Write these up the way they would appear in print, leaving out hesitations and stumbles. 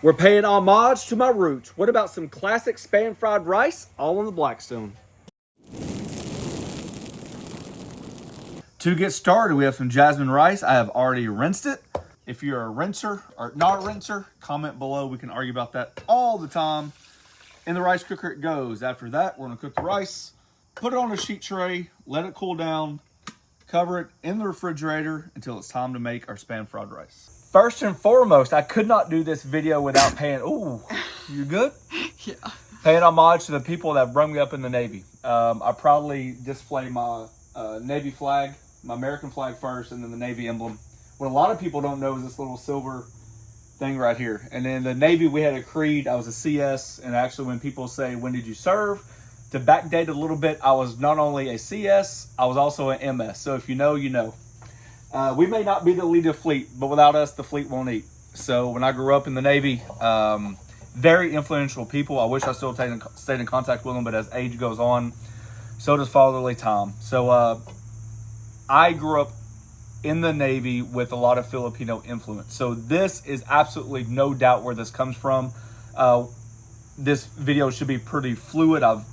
We're paying homage to my roots. What about some classic Spam fried rice, all on the Blackstone? To get started, we have some jasmine rice. I have already rinsed it. If you're a rinser or not a rinser, comment below. We can argue about that all the time. In the rice cooker it goes. After that, we're gonna cook the rice, put it on a sheet tray, let it cool down, cover it in the refrigerator until it's time to make our Spam fried rice. First and foremost, I could not do this video without paying, ooh, you good? Yeah. Paying homage to the people that brought me up in the Navy. I proudly display my Navy flag, my American flag first, and then the Navy emblem. What a lot of people don't know is this little silver thing right here. And in the Navy, we had a creed. I was a CS, and actually when people say, when did you serve? To backdate a little bit, I was not only a CS, I was also an MS. So if you know, you know. We may not be the lead of the fleet, but without us, the fleet won't eat. So when I grew up in the Navy, very influential people. I wish I still stayed in contact with them, but as age goes on, so does fatherly time. So I grew up in the Navy with a lot of Filipino influence. So this is absolutely no doubt where this comes from. This video should be pretty fluid. I've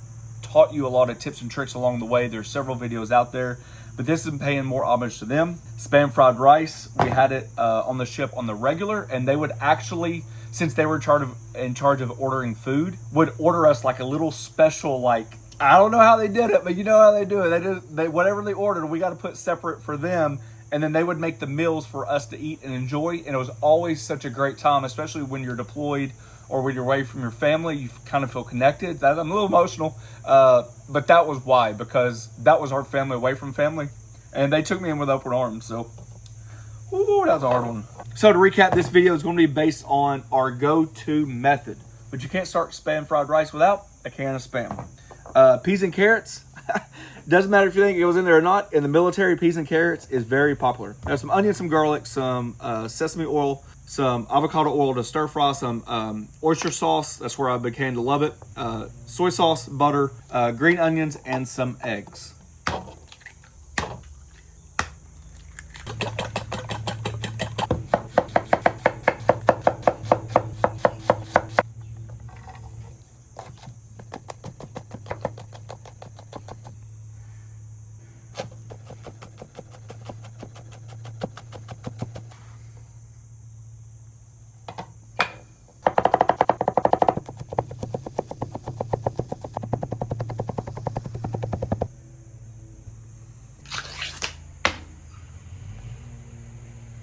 taught you a lot of tips and tricks along the way. There's several videos out there, but this is paying more homage to them. Spam fried rice, we had it on the ship on the regular, and they would actually, since they were in charge of ordering food, would order us like a little special, like, I don't know how they did it, but you know how they do it. They whatever they ordered, we got to put separate for them, and then they would make the meals for us to eat and enjoy. And it was always such a great time, especially when you're deployed or when you're away from your family. You kind of feel connected. I'm a little emotional, but that was why, because that was our family away from family, and they took me in with open arms. So, ooh, that was a hard one. So to recap, this video is going to be based on our go-to method, but you can't start Spam fried rice without a can of Spam. Peas and carrots. Doesn't matter if you think it was in there or not. In the military, peas and carrots is very popular. There's some onion, some garlic, some sesame oil, some avocado oil to stir fry, some oyster sauce. That's where I began to love it. Soy sauce, butter, green onions, and some eggs.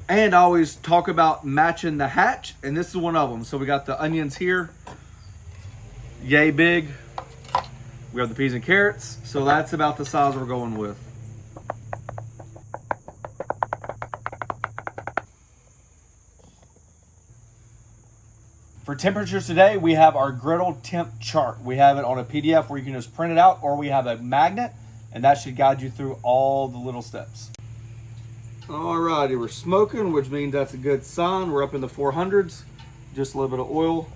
And I always talk about matching the hatch, and this is one of them. So we got the onions here, yay big. We have the peas and carrots, so that's about the size we're going with. For temperatures today, we have our Griddle temp chart. We have it on a PDF where you can just print it out, or we have a magnet, and that should guide you through all the little steps. Alrighty, we're smoking, which means that's a good sign. We're up in the 400s. Just a little bit of oil.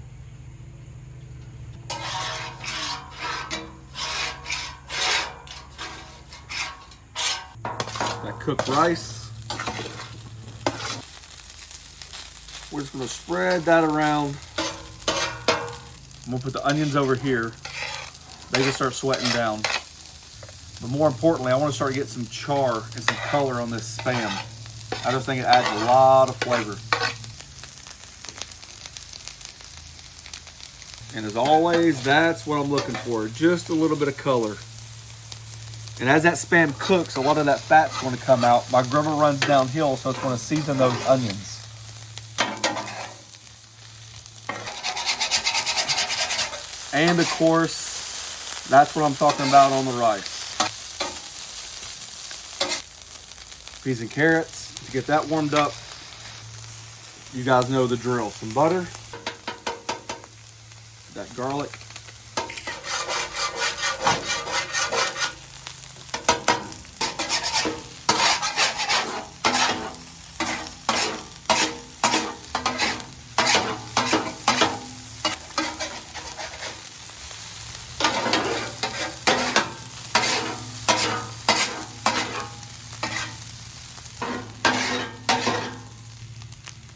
That cooked rice. We're just gonna spread that around. I'm gonna put the onions over here. They just start sweating down. But more importantly, I want to start getting some char and some color on this Spam. I just think it adds a lot of flavor. And as always, that's what I'm looking for. Just a little bit of color. And as that Spam cooks, a lot of that fat's going to come out. My griddle runs downhill, so it's going to season those onions. And of course, that's what I'm talking about on the rice. Peas and carrots. To get that warmed up, you guys know the drill. Some butter, that garlic,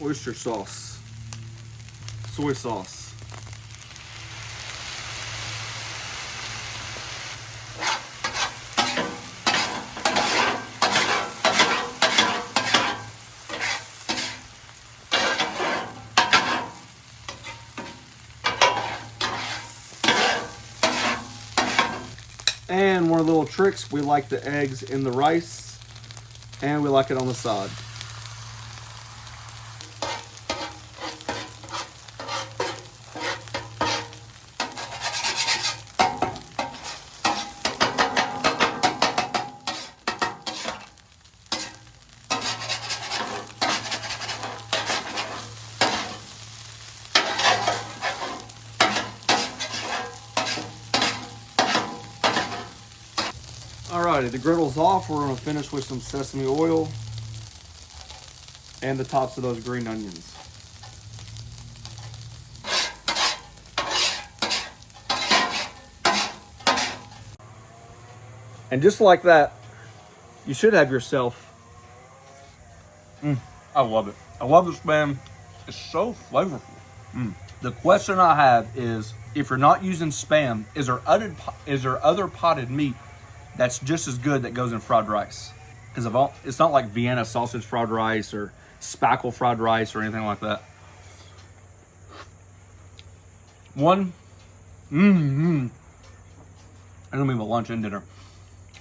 oyster sauce. soy sauce. And one of the little tricks, we like the eggs in the rice, and we like it on the side. Alrighty, the griddle's off. We're gonna finish with some sesame oil and the tops of those green onions. And just like that, you should have yourself. I love it. I love this Spam. It's so flavorful. The question I have is, if you're not using Spam, is there other potted meat that's just as good that goes in fried rice? Because it's not like Vienna sausage fried rice or spackle fried rice or anything like that. I don't mean my lunch and dinner.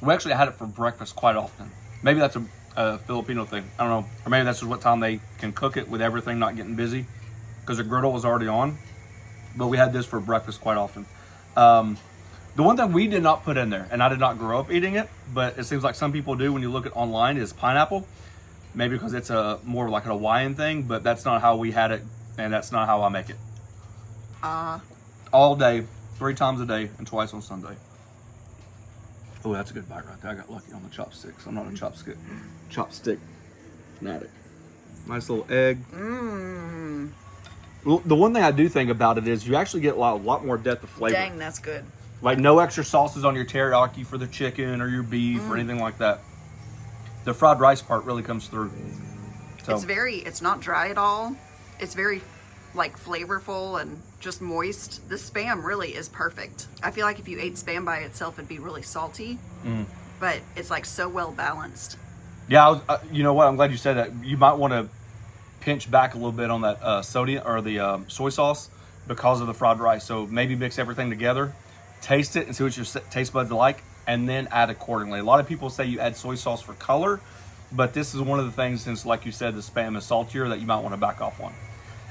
We actually had it for breakfast quite often. Maybe that's a Filipino thing. I don't know. Or maybe that's just what time they can cook it with everything not getting busy, because the griddle was already on. But we had this for breakfast quite often. The one thing we did not put in there, and I did not grow up eating it, but it seems like some people do when you look at online, is pineapple. Maybe because it's more like a Hawaiian thing, but that's not how we had it, and that's not how I make it. All day, 3 times a day, and twice on Sunday. Oh, that's a good bite right there. I got lucky on the chopsticks. I'm not a chopstick fanatic. Nice little egg. Well, the one thing I do think about it is you actually get a lot more depth of flavor. Dang, that's good. Like no extra sauces on your teriyaki for the chicken or your beef or anything like that. The fried rice part really comes through. So. It's not dry at all. It's very like flavorful and just moist. The Spam really is perfect. I feel like if you ate Spam by itself, it'd be really salty, but it's like so well balanced. Yeah, you know what? I'm glad you said that. You might want to pinch back a little bit on that sodium or the soy sauce because of the fried rice. So maybe mix everything together, taste it, and see what your taste buds are like, and then add accordingly. A lot of people say you add soy sauce for color, but this is one of the things, since like you said, the Spam is saltier, that you might want to back off on.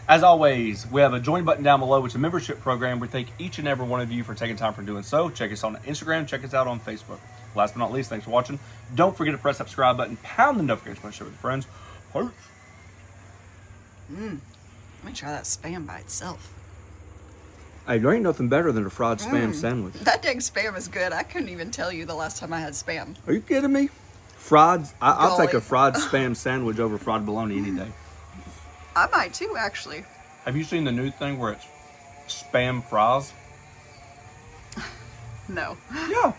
As always, we have a join button down below, which is a membership program. We thank each and every one of you for taking time for doing so. Check us out on Instagram. Check us out on Facebook. Last but not least, thanks for watching. Don't forget to press that subscribe button, pound the notification button, share with your friends. Peace. Let me try that Spam by itself. Hey, there ain't nothing better than a fried Spam sandwich. That dang Spam is good. I couldn't even tell you the last time I had Spam. Are you kidding me? I'll take a fried Spam sandwich over fried bologna any day. I might too, actually. Have you seen the new thing where it's Spam fries? No. Yeah.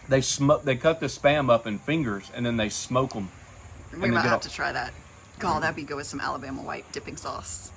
They cut the Spam up in fingers and then they smoke them. We might have to try that. God, that'd be good with some Alabama white dipping sauce.